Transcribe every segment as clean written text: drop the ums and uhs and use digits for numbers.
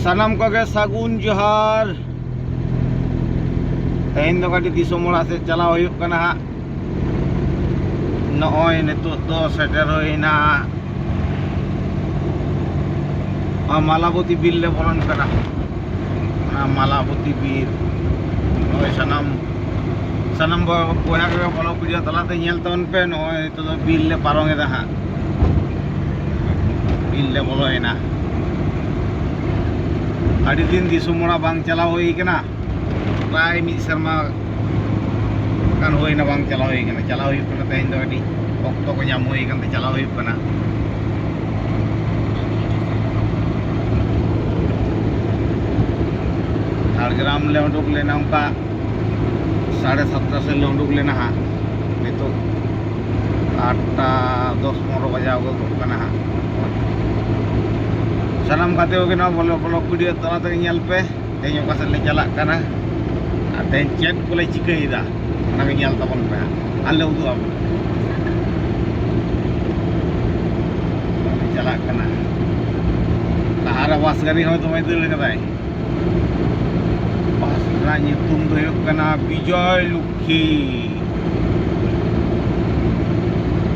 Sanam koge sagun johar. Tehin do kadi disom ora se chala huyuk kana ha. Noy nitu do seter hoina Malaboti bir le bolon kana. Malaboti bir. Noy sanam boya ke bolo video talate nyel ton pe noy itu do bir le parong eda ha. Bir le bolo ena. Adi din disumora bang chala hoi kana. Pray mi serma kan hoi na bang chala hoi kana. Chala hoi kana tehin do kadi okto ko nyam hoi kana chala hoi kana. Jhargram ले उडुक लेना उनका 7:30 से ले उडुक लेना है तो 8:10-15 बजे हो गना है सनम खाते हो ना बोलो ब्लॉग वीडियो तला तक nyel पे तेज का से ले चला करना तेज चेक को ले चिकईदा ना के nyel तबन पे आले उदु अब चला करना लहारा वास गाड़ी हो तो मैं दिल कदाई Pasra nyutung do huyuk kana Bijoy Lukhi.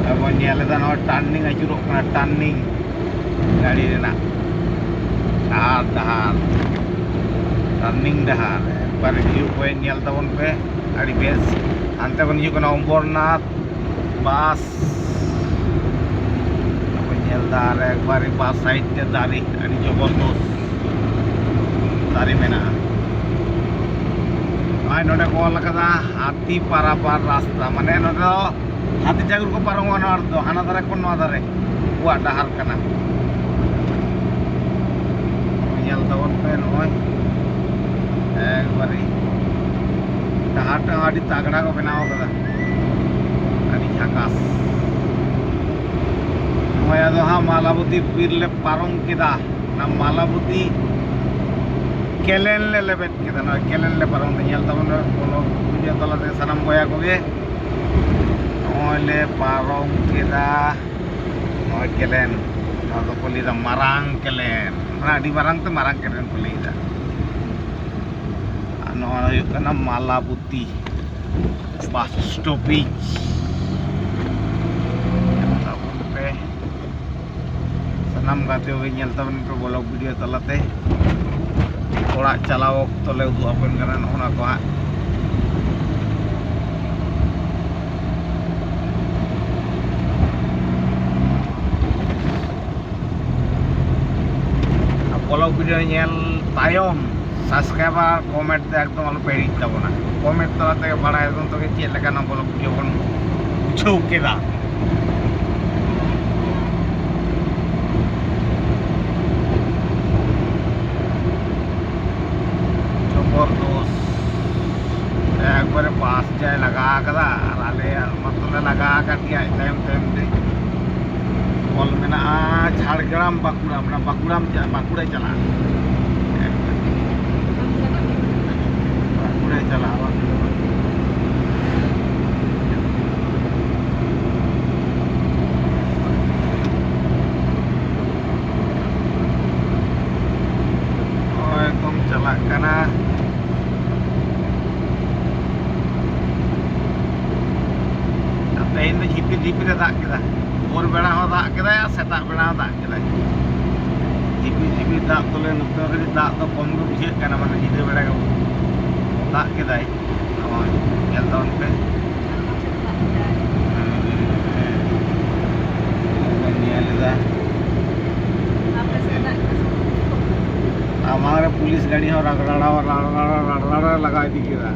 Abo nyel dan or turning ajuruk kana turning gadi rena. Dahar turning dahar. Par view point nyel tabon pe adi bes ante kon hijuk kana Ombornath bus. Abo nyel dar ekbar bus side te dari adi jobondos dari mena. Ay node ko lakada hati parapar rasta mane node hati jagur ko parongon ardo hana dare kon no dare wa dahar kana nyal tawon pe noy ekbari dahar ta adi tagda ko benao kada adi jhakas noy ado ha Malaboti birle parong kida na Malaboti Kelen le lebet kita na kelen le parang nyal tawon kono video tala te sanam boya ko ge ole parong kita noy kelen ado poli da marang kelen na di marang te marang kelen poli da ano ayo kana Malaboti bus stoppage tawon pe sanam gate ho nyal tawon ko blog video tala te Orang calawok tole udu apen karena ona ko ha apolo video nyel tayom subscriber comment te ekdom alu peri tabona comment tala te bada ekdom to ke chet leka na apolo video kon buchou keda একবারে পাঁচ যায় লাগা কাদা আর আলে মতলে লাগা কাটিয়া time দে বল মেনা ঝাড়গ্রাম বাঁকুড়া আমরা বাঁকুড়ায় চালা বাঁকুড়ায় চালা একদম চালা কানা tehin do jipir dak kita bor beda ho dak kita ya setak beda dak kita jipir dak tole noto kali dak to kom ge bujhe kana mane jide beda ge dak kita noy nyel tawn pe nyel da हमारे police गाड़ी हो रगड़ा लगा दी kita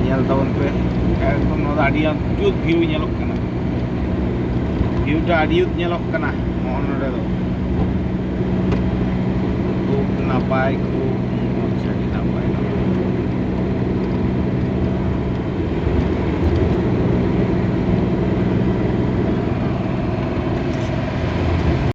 nyel tawn pe ekdom no adi jut view nyelok kana view ta adi jut nyelok kana mon node do खूब napai खूब